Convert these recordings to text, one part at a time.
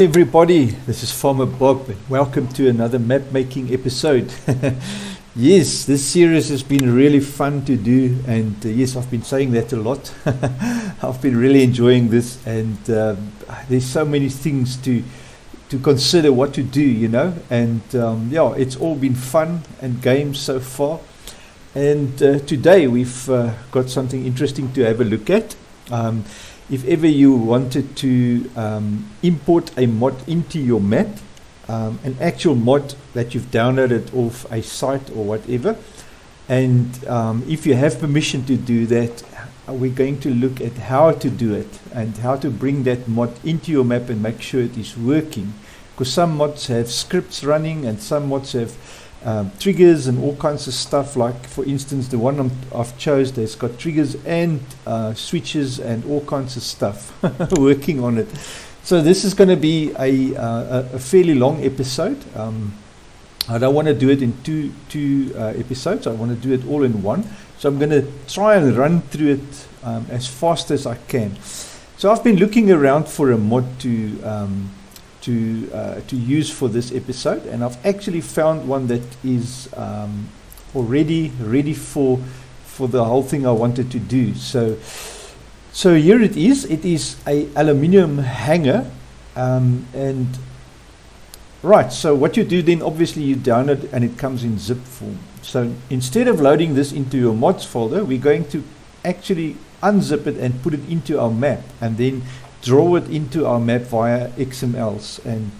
Everybody, this is Farmer Bob. Welcome to another map making episode. Yes, this series has been really fun to do, and yes, I've been saying that a lot. I've been really enjoying this, and there's so many things to consider what to do, and yeah, it's all been fun and games so far. And today we've got something interesting to have a look at. If ever you wanted to import a mod into your map, an actual mod that you've downloaded off a site or whatever, and if you have permission to do that, we're going to look at how to do it and how to bring that mod into your map and make sure it is working. Because some mods have scripts running and some mods have triggers and all kinds of stuff. Like for instance, the one I've chose, there's got triggers and switches and all kinds of stuff working on it. So this is going to be a fairly long episode. I don't want to do it in two episodes. I want to do it all in one. So I'm going to try and run through it as fast as I can. So I've been looking around for a mod to use for this episode, and I've actually found one that is already ready for the whole thing I wanted to do. So here it is. It is a aluminium hanger, and right. So what you do then, obviously you download, and it comes in zip form. So instead of loading this into your mods folder, we're going to actually unzip it and put it into our map, and then draw it into our map via XMLs and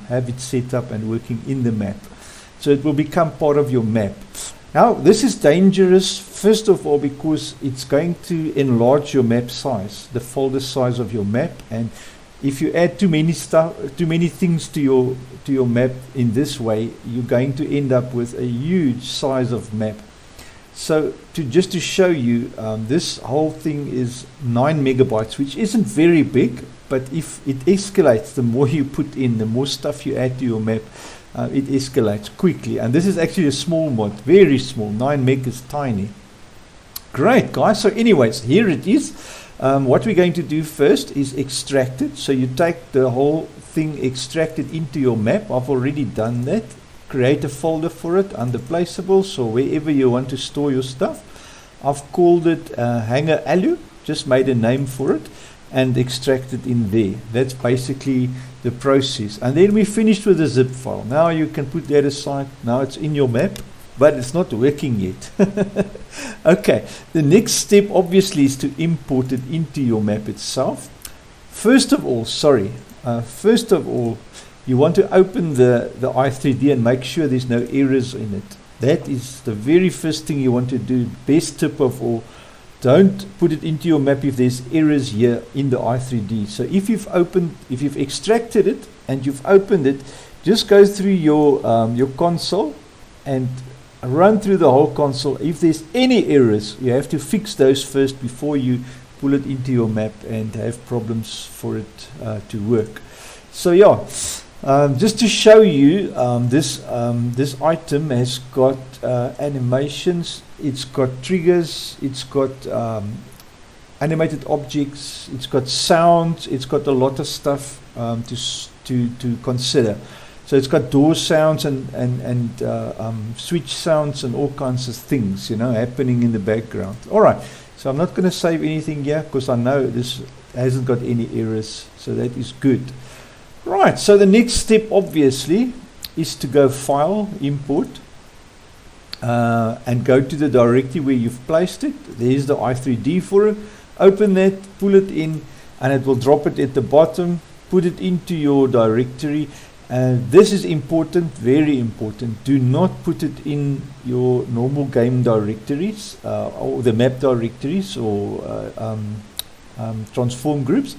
have it set up and working in the map. So it will become part of your map. Now this is dangerous, first of all, because it's going to enlarge your map size, the folder size of your map, and if you add too many things to your map in this way, you're going to end up with a huge size of map. So just to show you, this whole thing is 9 megabytes, which isn't very big, but if it escalates, the more you put in, the more stuff you add to your map, it escalates quickly. And this is actually a small mod, very small. 9 meg is tiny. Great, guys. So anyways, here it is. What we're going to do first is extract it. So you take the whole thing, extract it into your map. I've already done that. Create a folder for it under placeables or wherever you want to store your stuff. I've called it hanger alu, just made a name for it and extracted in there. That's basically the process. And then we finished with the zip file. Now you can put that aside. Now it's in your map, but it's not working yet. Okay, the next step obviously is to import it into your map itself. First of all, you want to open the i3D and make sure there's no errors in it. That is the very first thing you want to do. Best tip of all, don't put it into your map if there's errors here in the i3D. So if you've extracted it and you've opened it, just go through your console and run through the whole console. If there's any errors, you have to fix those first before you pull it into your map and have problems for it to work. So yeah. Just to show you, this item has got animations, it's got triggers, it's got animated objects, it's got sounds, it's got a lot of stuff to consider. So it's got door sounds and switch sounds and all kinds of things, happening in the background. All right, so I'm not going to save anything here because I know this hasn't got any errors, so that is good. Right, so the next step obviously is to go File, Import, and go to the directory where you've placed it. There's the i3D for it. Open that, pull it in, and it will drop it at the bottom. Put it into your directory. And this is important, very important. Do not put it in your normal game directories or the map directories or transform groups.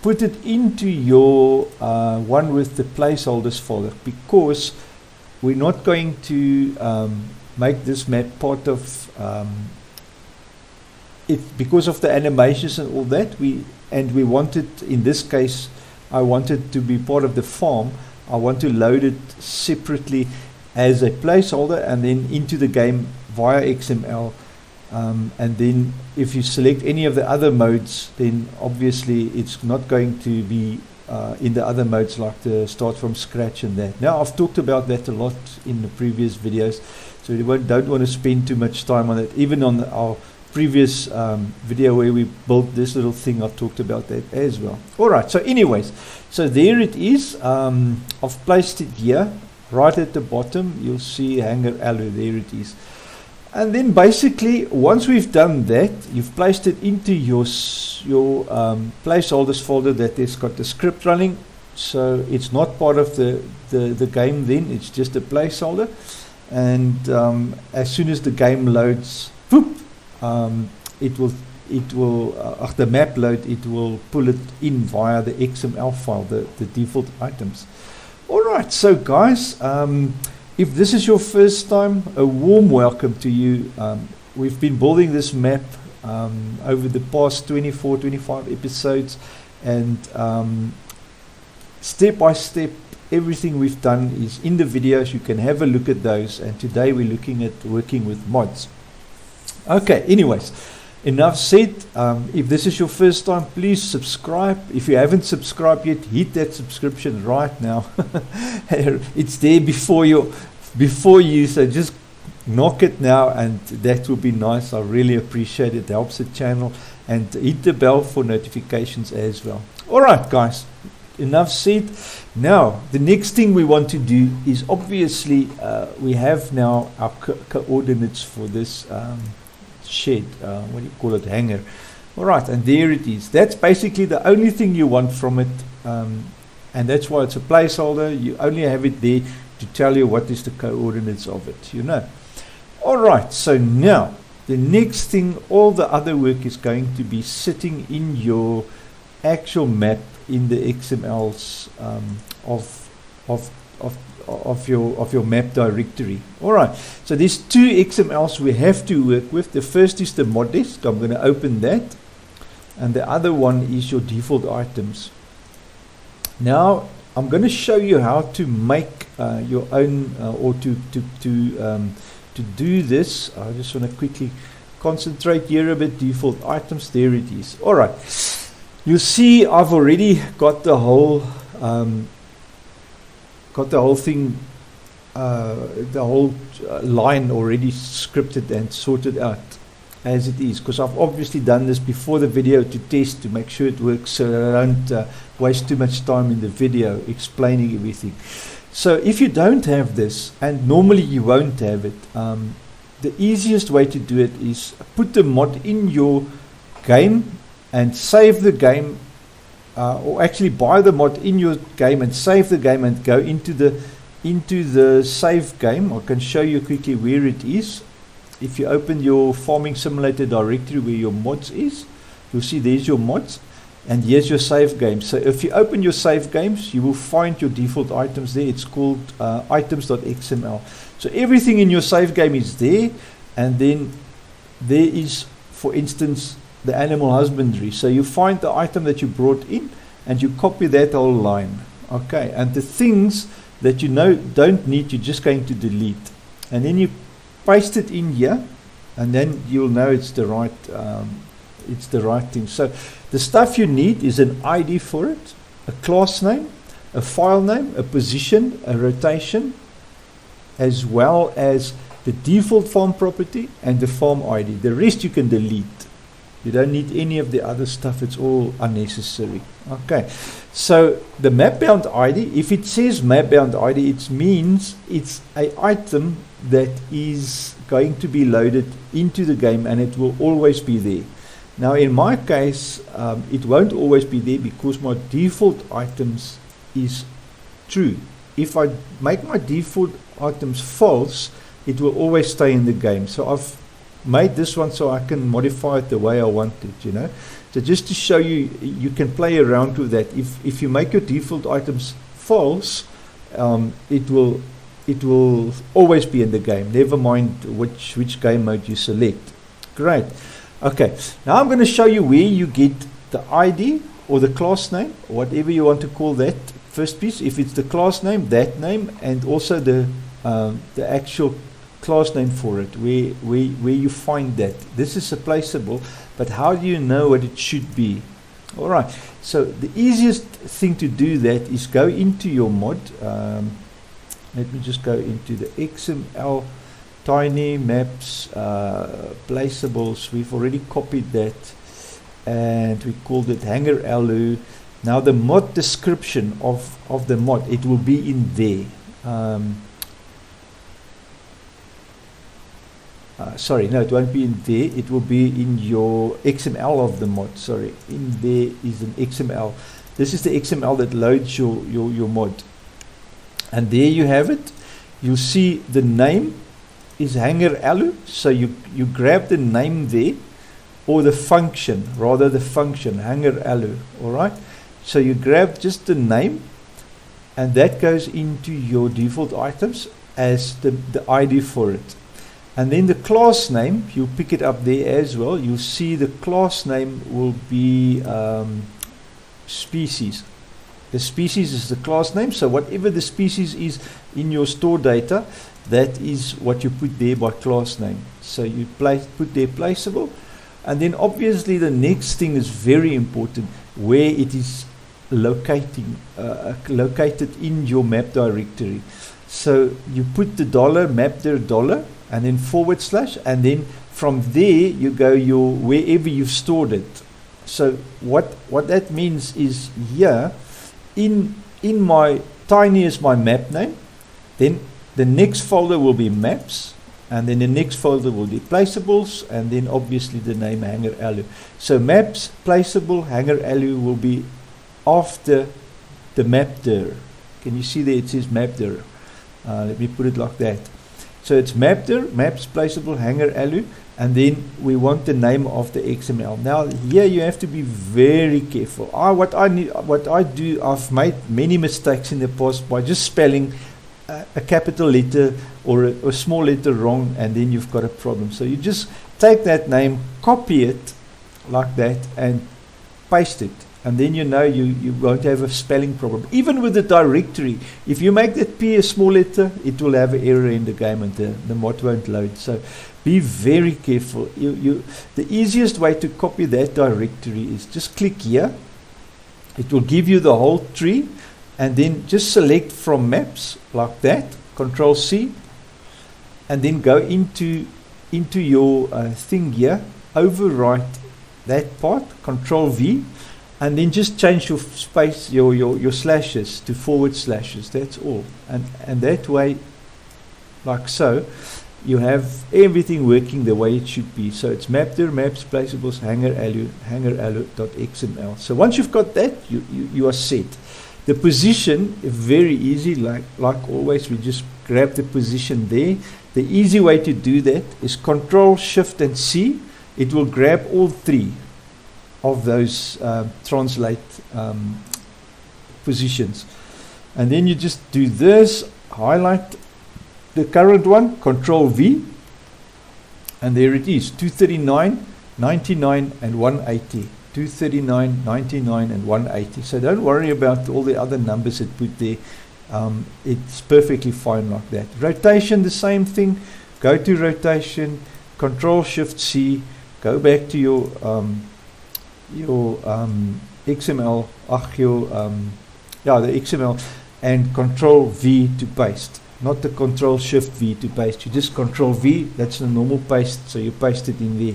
Put it into your one with the placeholders folder, because we're not going to make this map part of it because of the animations and all that. We want it, in this case, I want it to be part of the farm. I want to load it separately as a placeholder and then into the game via XML. And then if you select any of the other modes, then obviously it's not going to be in the other modes like the start from scratch and that. Now I've talked about that a lot in the previous videos, so we don't want to spend too much time on it. Even on our previous video where we built this little thing, I've talked about that as well. Alright, so anyways, so there it is. I've placed it here right at the bottom. You'll see hanger allo, there it is. And then basically once we've done that, you've placed it into your placeholders folder that has got the script running, so it's not part of the game then, it's just a placeholder. And as soon as the game loads, whoop, the map load, it will pull it in via the XML file, the default items. Alright, so guys, if this is your first time, a warm welcome to you. We've been building this map over the past 24, 25 episodes, and step by step, everything we've done is in the videos. You can have a look at those, and today we're looking at working with mods. Okay, anyways, enough said. If this is your first time, please subscribe. If you haven't subscribed yet, hit that subscription right now. It's there before you, so just knock it now, and that will be nice. I really appreciate it. It helps the channel, and hit the bell for notifications as well. Alright guys, enough said. Now the next thing we want to do is, obviously we have now our coordinates for this shed, what do you call it, hanger. Alright, and there it is. That's basically the only thing you want from it, and that's why it's a placeholder. You only have it there to tell you what is the coordinates of it, you know. Alright, so now the next thing, all the other work is going to be sitting in your actual map in the XMLs of your map directory. Alright, so there's two XMLs we have to work with. The first is the mod desk. I'm going to open that, and the other one is your default items. Now I'm going to show you how to make your own or to do this. I just want to quickly concentrate here a bit. Default items, there it is. Alright, you see I've already got the whole thing, the whole line already scripted and sorted out as it is, because I've obviously done this before the video to test, to make sure it works, so that I don't waste too much time in the video explaining everything. So if you don't have this, and normally you won't have it, the easiest way to do it is put the mod in your game and save the game, or actually buy the mod in your game and save the game and go into the save game. I can show you quickly where it is. If you open your Farming Simulator directory where your mods is, you'll see there's your mods, and here's your save game. So if you open your save games, you will find your default items there. It's called items.xml. So everything in your save game is there, and then there is, for instance, the animal husbandry. So you find the item that you brought in, and you copy that whole line. Okay, and the things that you don't need, you're just going to delete, and then you paste it in here, and then you'll know it's the right thing. So the stuff you need is an ID for it, a class name, a file name, a position, a rotation, as well as the default farm property and the farm ID. The rest you can delete. You don't need any of the other stuff. It's all unnecessary. Okay, so the map bound ID, if it says map bound ID, it means it's an item that is going to be loaded into the game, and it will always be there. Now in my case, it won't always be there because my default items is true. If I make my default items false, it will always stay in the game. So I've made this one so I can modify it the way I want it, you know. So just to show you, you can play around with that. If you make your default items false, it will always be in the game, never mind which game mode you select. Great. Okay, now I'm going to show you where you get the ID or the class name, or whatever you want to call that first piece. If it's the class name, that name, and also the actual class name for it, where you find that. This is replaceable, but how do you know what it should be? All right, so the easiest thing to do that is go into your mod. Let me just go into the XML tiny maps placeables. We've already copied that and we called it hanger alu. Now the mod description of the mod, it will be in there. Sorry, no, it won't be in there. It will be in your XML of the mod. Sorry, in there is an XML. This is the XML that loads your mod. And there you have it. You see the name is hanger alu. So you grab the name there, or the function, rather the function, hanger alu. All right. So you grab just the name, and that goes into your default items as the ID for it. And then the class name, you pick it up there as well. You see the class name will be species. The species is the class name. So whatever the species is in your store data, that is what you put there by class name. So you put there placeable. And then obviously the next thing is very important, where it is located in your map directory. So you put the $mapdir$, and then /, and then from there you go your wherever you've stored it. So what that means is here in my tiny is my map name, then the next folder will be maps, and then the next folder will be placeables, and then obviously the name hanger alu. So maps, placeable, hanger alu will be after the mapdir. Can you see there it says mapdir? Let me put it like that. So it's mapdir, maps, placeable, hanger alu, and then we want the name of the XML. Now here you have to be very careful. What I do, I've made many mistakes in the past by just spelling a capital letter or a small letter wrong, and then you've got a problem. So you just take that name, copy it like that, and paste it. And then you know you won't have a spelling problem. Even with the directory, if you make that P a small letter, it will have an error in the game and the mod won't load. So be very careful. The easiest way to copy that directory is just click here. It will give you the whole tree, and then just select from maps like that, Control C, and then go into your thing here, overwrite that part, Control V, and then just change your space, your slashes to /. That's all. And that way, like so, you have everything working the way it should be. So it's mapdir, maps, placeables, hanger alu.xml. So once you've got that, you are set. The position is very easy. Like always, we just grab the position there. The easy way to do that is Control, Shift, and C. It will grab all three of those translate positions, and then you just do this, highlight the current one, Control V, and there it is, 239, 99, and 180. 239, 99, and 180. So don't worry about all the other numbers it put there. It's perfectly fine like that. Rotation, the same thing. Go to rotation, Control Shift C, go back to your XML, the XML, and Control V to paste. Not the Control Shift V to paste. You just Control V. That's the normal paste. So you paste it in there.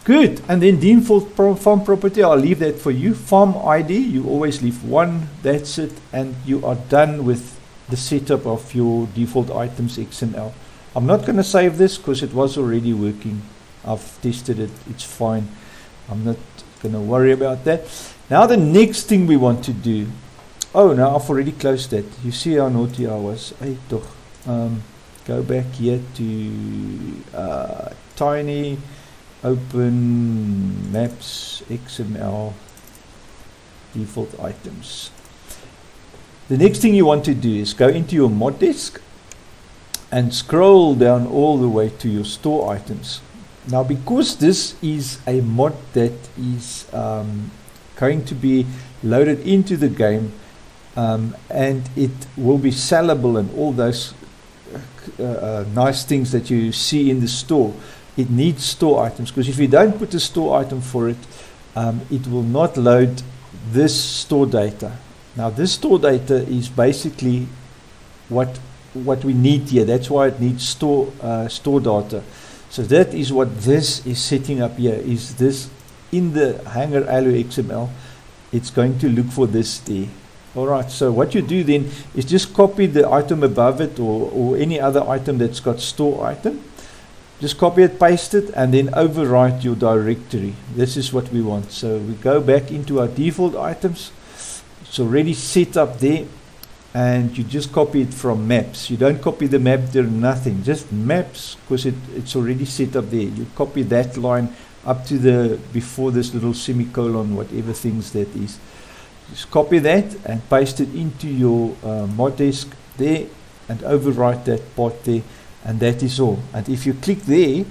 Good. And then default farm property, I'll leave that for you. Farm ID, you always leave 1. That's it. And you are done with the setup of your default items XML. I'm not going to save this because it was already working. I've tested it. It's fine. I'm not going to worry about that. Now the next thing we want to do. Oh, no, I've already closed that. You see how naughty I was. Hey, toch. Go back here to tiny, open maps, XML, default items. The next thing you want to do is go into your mod desk and scroll down all the way to your store items. Now, because this is a mod that is going to be loaded into the game, and it will be sellable and all those nice things that you see in the store, it needs store items, because if you don't put a store item for it, it will not load this store data. Now this store data is basically what we need here. That's why it needs store data. So that is what this is setting up here, is this in the hanger allo XML. It's going to look for this there. Alright, so what you do then is just copy the item above it, or any other item that's got store item. Just copy it, paste it, and then overwrite your directory. This is what we want. So we go back into our default items. It's already set up there, and you just copy it from maps. You don't copy the map there, nothing, just maps, because it's already set up there. You copy that line up to the before this little semicolon, whatever things that is. Just copy that and paste it into your mod disk there, and overwrite that part there, and that is all. And if you click there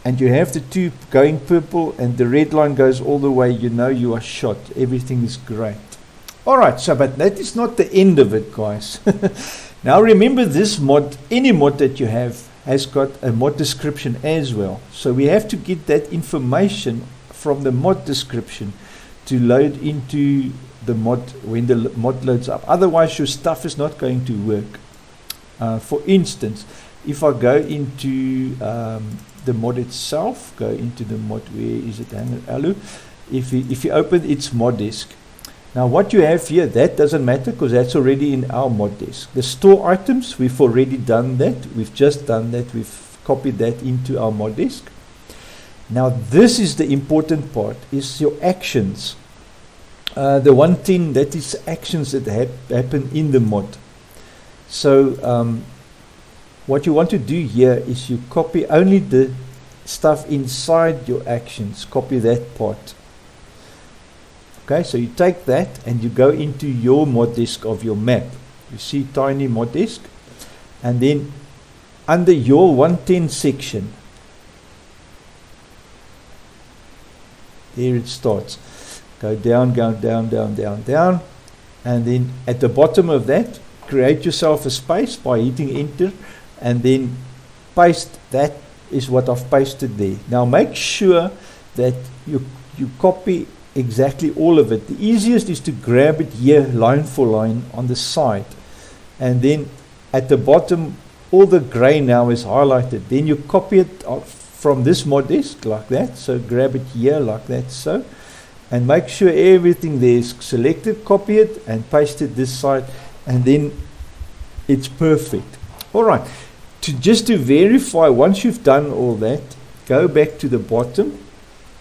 and you have the two going purple and the red line goes all the way, you know you are shot. Everything is great. Alright, so but that is not the end of it, guys. Now remember, this mod, any mod that you have, has got a mod description as well. So we have to get that information from the mod description to load into the mod when the mod loads up. Otherwise your stuff is not going to work. For instance, if I go into the mod itself, go into the mod, where is it, hanger allo, if you open its mod disk. Now what you have here, that doesn't matter because that's already in our mod disk. The store items, we've already done that. We've just done that. We've copied that into our mod disk. Now this is the important part, is your actions. The one thing that is actions that happen in the mod. So what you want to do here is you copy only the stuff inside your actions. Copy that part. Okay, so you take that and you go into your mod disk of your map. You see tiny mod disk, and then under your 110 section, there it starts. Go down, down, and then at the bottom of that, create yourself a space by hitting enter, and then paste. That is what I've pasted there. Now make sure that you copy exactly all of it. The easiest is to grab it here line for line on the side, and then at the bottom all the gray now is highlighted. Then you copy it from this mod disk like that. So grab it here like that, so, and make sure everything there is selected, copy it and paste it this side, and then it's perfect. Alright, just to verify, once you've done all that, go back to the bottom,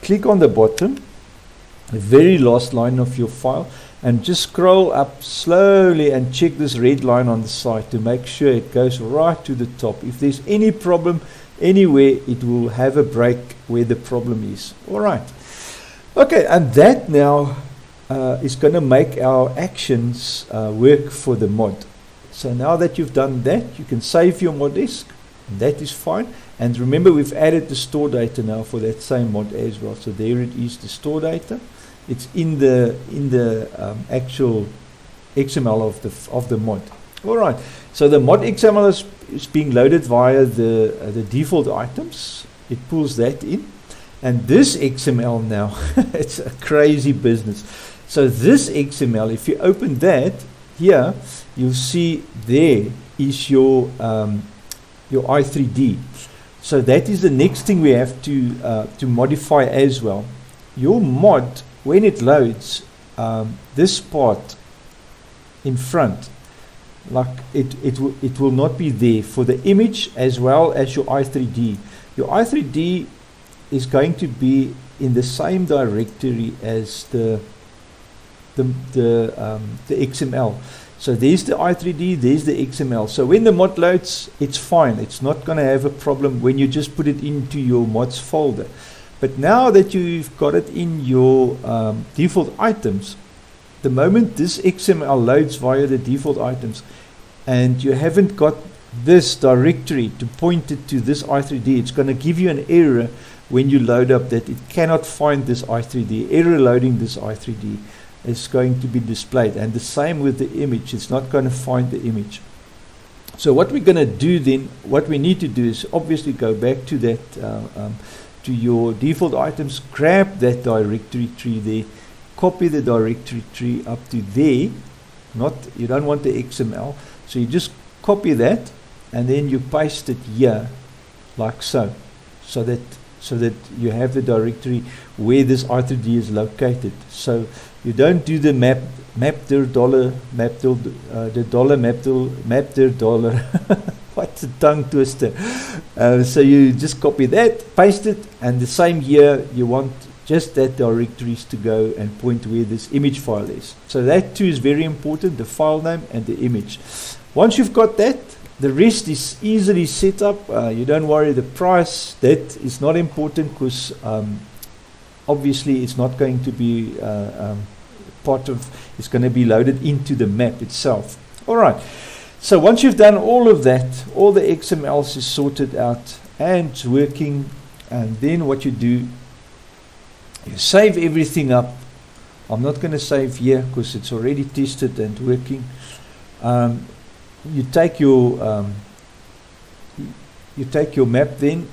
click on the bottom, the very last line of your file, and just scroll up slowly and check this red line on the side to make sure it goes right to the top. If there's any problem anywhere, it will have a break where the problem is. Alright, okay, and that now is going to make our actions work for the mod. So now that you've done that, you can save your mod disk, and that is fine. And remember, we've added the store data now for that same mod as well. So there it is, the store data. It's in the actual XML of the mod. All right. So the mod XML is being loaded via the default items. It pulls that in, and this XML now, it's a crazy business. So this XML, if you open that here, you'll see there is your i3D. So that is the next thing we have to modify as well. Your mod, when it loads, this part in front, like it will not be there for the image as well as your i3D. Your i3D is going to be in the same directory as the XML. So there's the i3D, there's the XML. So when the mod loads, it's fine. It's not going to have a problem when you just put it into your mods folder. But now that you've got it in your default items, the moment this XML loads via the default items, and you haven't got this directory to point it to this i3D, it's going to give you an error when you load up that it cannot find this i3D. Error loading this i3D is going to be displayed, and the same with the image. It's not going to find the image. So what we're going to do then, what we need to do is obviously go back to that to your default items, grab that directory tree there, copy the directory tree up to there. You don't want the XML, so you just copy that and then you paste it here like so, so that you have the directory where this R3D is located. So you don't do the map dir dollar the dollar map dir dollar. What's a tongue twister? So you just copy that, paste it, and the same here you want just that directories to go and point where this image file is. So that too is very important, the file name and the image. Once you've got that, the rest is easily set up. You don't worry, the price, that is not important, because obviously it's not going to be it's going to be loaded into the map itself. Alright, so once you've done all of that, all the XMLs is sorted out and it's working, and then what you do, you save everything up. I'm not going to save here because it's already tested and working. You take your map, then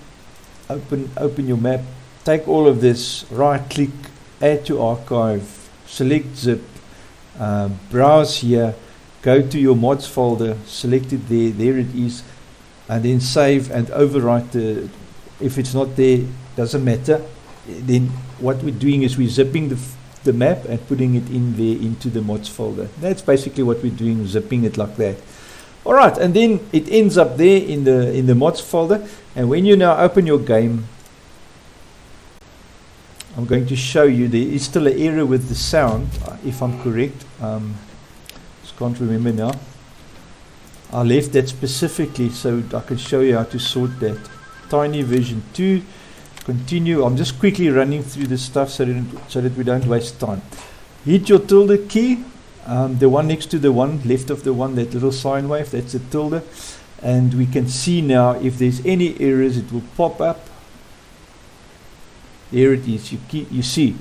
open your map, take all of this, right click, add to archive, select zip, browse here, go to your mods folder, select it there it is, and then save and overwrite the, if it's not there, doesn't matter. Then what we're doing is we're zipping the map and putting it in there into the mods folder. That's basically what we're doing, zipping it like that. Alright, and then it ends up there in the mods folder, and when you now open your game, I'm going to show you, there is still an error with the sound, if I'm correct. Just can't remember now. I left that specifically so I can show you how to sort that. Tiny version 2, continue. I'm just quickly running through the stuff so that we don't waste time. Hit your tilde key, the one next to the one, left of the one, that little sine wave, that's a tilde. And we can see now if there's any errors, it will pop up. There it is. You see,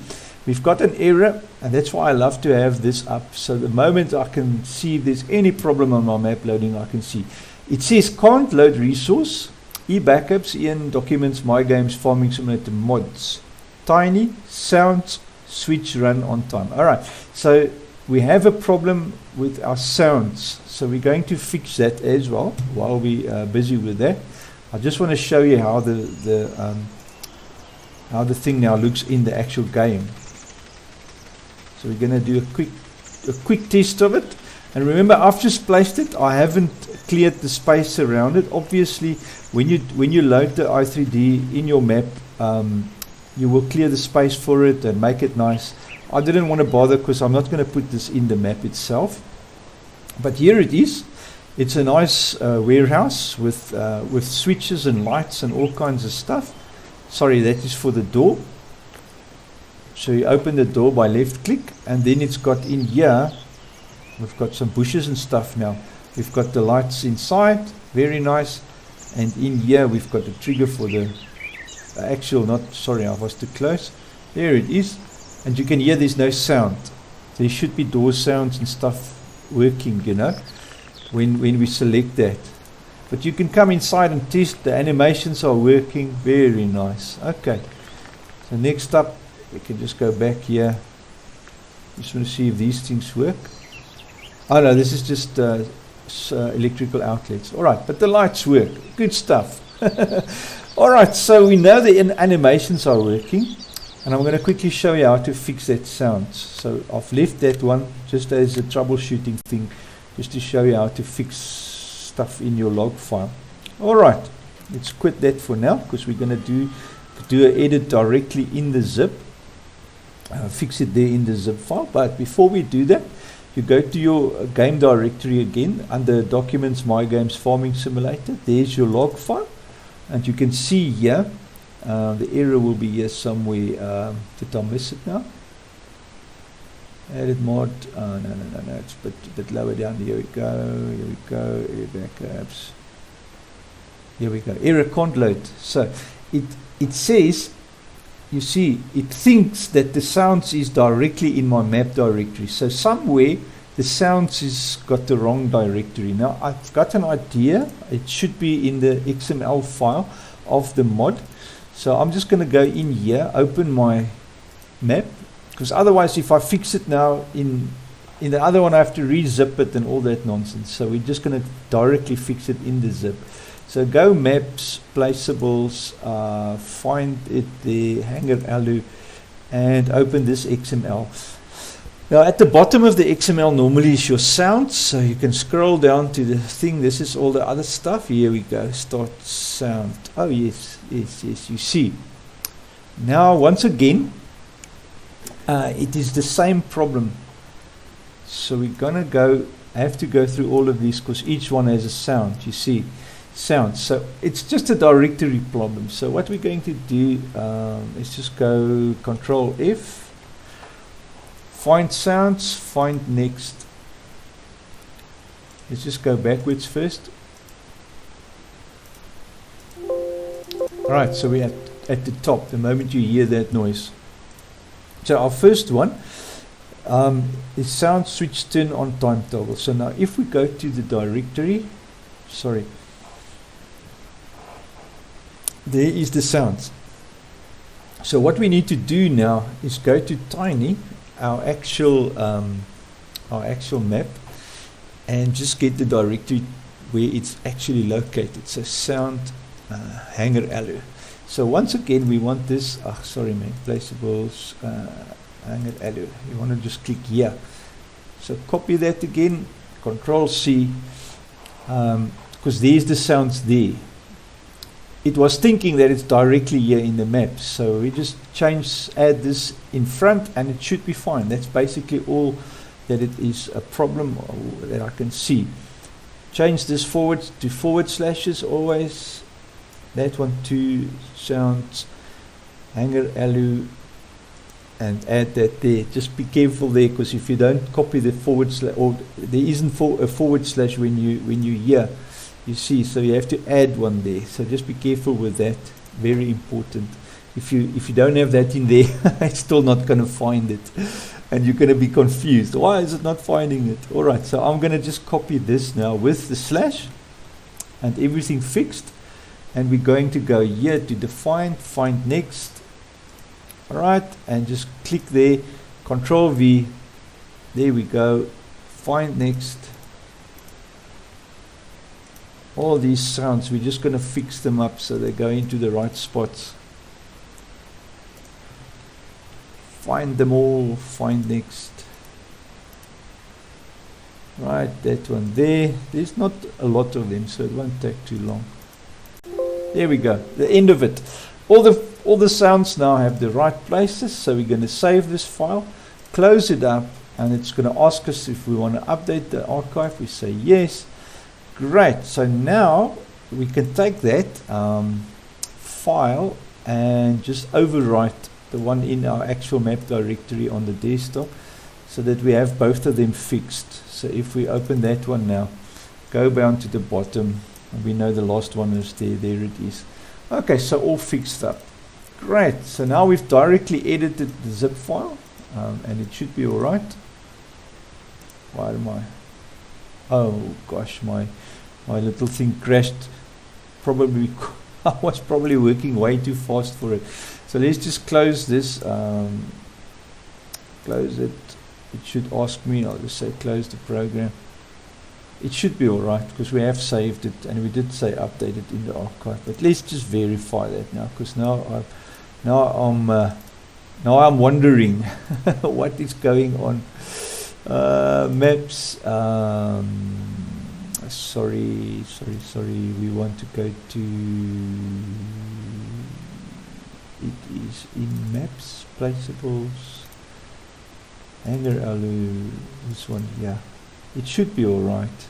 we've got an error, and that's why I love to have this up. So the moment I can see if there's any problem on my map loading, I can see. It says can't load resource, e-backups, in documents, my games, farming simulator mods, tiny, sounds, switch run on time. Alright, so we have a problem with our sounds. So we're going to fix that as well while we are busy with that. I just want to show you how the thing now looks in the actual game. So we're going to do a quick test of it. And remember, I've just placed it. I haven't cleared the space around it. Obviously, when you load the i3D in your map, you will clear the space for it and make it nice. I didn't want to bother because I'm not going to put this in the map itself. But here it is. It's a nice warehouse with switches and lights and all kinds of stuff. Sorry, that is for the door. So you open the door by left click, and then it's got in here, we've got some bushes and stuff now. We've got the lights inside, very nice. And in here we've got the trigger for the actual, I was too close. There it is. And you can hear there's no sound. There should be door sounds and stuff working, you know, when we select that. But you can come inside and test. The animations are working. Very nice. Okay. So next up, we can just go back here. Just want to see if these things work. Oh no, this is just electrical outlets. Alright, but the lights work. Good stuff. Alright, so we know the animations are working. And I'm going to quickly show you how to fix that sound. So I've left that one just as a troubleshooting thing, just to show you how to fix stuff in your log file. Alright, let's quit that for now, because we're going to do an edit directly in the zip. Fix it there in the zip file. But before we do that, you go to your game directory again under Documents, My Games, Farming Simulator. There's your log file, and you can see here the error will be here somewhere. Did I miss it now? Edit mod. No, it's a bit lower down. Here we go. Error backups. Here we go. Error can't load. So it says, you see, it thinks that the sounds is directly in my map directory. So somewhere the sounds is got the wrong directory. Now I've got an idea. It should be in the XML file of the mod. So I'm just going to go in here, open my map, because otherwise if I fix it now in the other one I have to re-zip it and all that nonsense. So we're just going to directly fix it in the zip. So go maps, placeables, find it there, hanger alu, and open this XML. Now at the bottom of the XML normally is your sounds, so you can scroll down to the thing. This is all the other stuff. Here we go, start sound. Oh yes, yes, yes, you see. Now once again, it is the same problem. So we're gonna have to go through all of these because each one has a sound, you see. Sound. So it's just a directory problem. So what we're going to do, let's just go Control F, find sounds, find next. Let's just go backwards first. Alright, so we're at the top the moment you hear that noise. So our first one is sound switch turn on time toggle. So now if we go to the directory, sorry, there is the sounds. So what we need to do now is go to Tiny, our actual map, and just get the directory where it's actually located. So sound hanger alu. So once again we want this, sorry man, placeables, hanger alu. You want to just click here. So copy that again, Control C, because there's the sounds there. It was thinking that it's directly here in the map, so we just add this in front and it should be fine. That's basically all that it is a problem that I can see. Change this forward to forward slashes always. That one to sounds hanger alu and add that there. Just be careful there, because if you don't copy the forward slash, or there isn't a forward slash when you hear. You see, so you have to add one there. So just be careful with that. Very important. If you don't have that in there, it's still not going to find it, and you're going to be confused. Why is it not finding it? All right. So I'm going to just copy this now with the slash, and everything fixed. And we're going to go here to define, find next. All right, and just click there. Control V. There we go. Find next. All these sounds, we're just going to fix them up so they go into the right spots. Find them all, find next. Right, that one there. There's not a lot of them, so it won't take too long. There we go, the end of it. All the sounds now have the right places, so we're going to save this file, close it up, and it's going to ask us if we want to update the archive. We say yes. Great, so now we can take that file and just overwrite the one in our actual map directory on the desktop, so that we have both of them fixed. So if we open that one now, go down to the bottom, and we know the last one is there. There it is. Okay, so all fixed up. Great, so now we've directly edited the zip file, and it should be alright. Why am I? Oh gosh, my little thing crashed. Probably I was probably working way too fast for it. So let's just close this. Close it. It should ask me. I'll just say close the program. It should be alright, because we have saved it and we did say update it in the archive. But let's just verify that now, because now I'm wondering what is going on. Maps. Sorry. We want to go to. It is in maps, placeables, hanger alu. This one, yeah. It should be alright.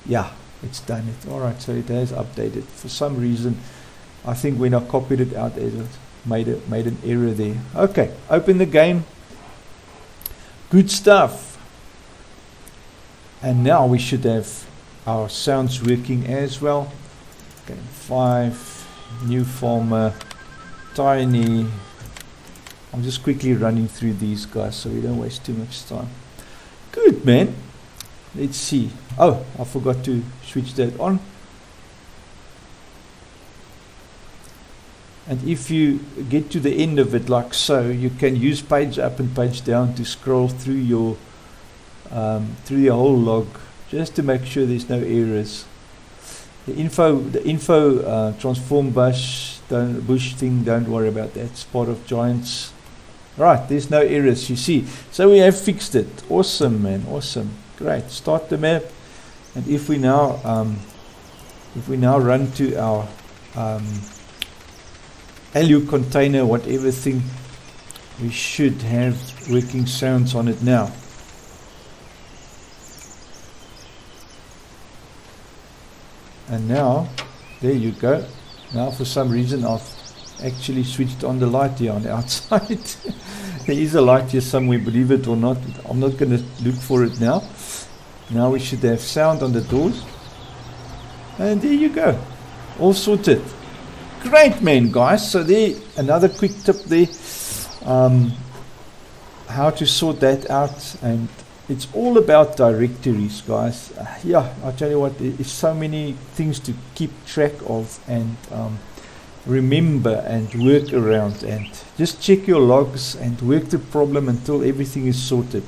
Yeah, it's done it. Alright, so it has updated. For some reason, I think when I copied it out, it made an error there. Okay, open the game. Good stuff. And now we should have our sounds working as well. Okay, 5, new former, Tiny. I'm just quickly running through these guys so we don't waste too much time. Good, man. Let's see. Oh, I forgot to switch that on. And if you get to the end of it like so, you can use page up and page down to scroll through your whole log, just to make sure there's no errors. The info transform bush thing, don't worry about that. It's part of Giants. Right, there's no errors, you see. So we have fixed it. Awesome, man, awesome. Great. Start the map. And if we now run to our LU container, whatever thing, we should have working sounds on it now. And now, there you go. Now for some reason I've actually switched on the light here on the outside. There is a light here somewhere, believe it or not. I'm not going to look for it now. Now we should have sound on the doors. And there you go. All sorted. Great, man, guys. So there, another quick tip there. How to sort that out. And it's all about directories, guys. Yeah, I'll tell you what, there's so many things to keep track of and remember and work around. And just check your logs and work the problem until everything is sorted.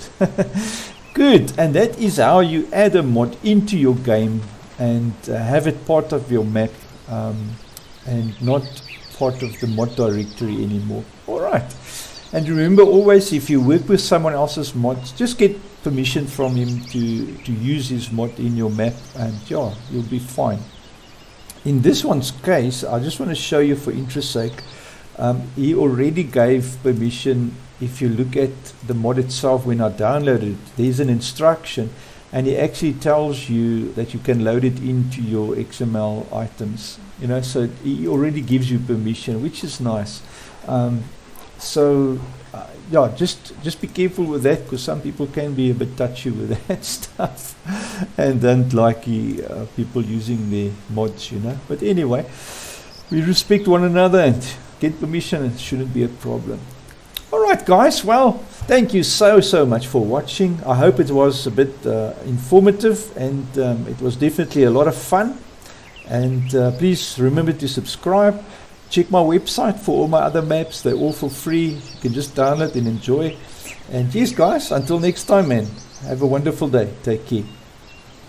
Good. And that is how you add a mod into your game and have it part of your map and not part of the mod directory anymore. All right. And remember always, if you work with someone else's mods, just get permission from him to use his mod in your map, and yeah, you'll be fine. In this one's case, I just want to show you for interest's sake, he already gave permission. If you look at the mod itself, when I downloaded it, there's an instruction, and he actually tells you that you can load it into your XML items. You know, so he already gives you permission, which is nice. Yeah, just be careful with that, because some people can be a bit touchy with that stuff and don't like people using their mods, you know. But anyway, we respect one another and get permission. It shouldn't be a problem. All right, guys. Well, thank you so much for watching. I hope it was a bit informative, and it was definitely a lot of fun. And please remember to subscribe. Check my website for all my other maps. They're all for free. You can just download and enjoy. And yes, guys, until next time, man, have a wonderful day. Take care.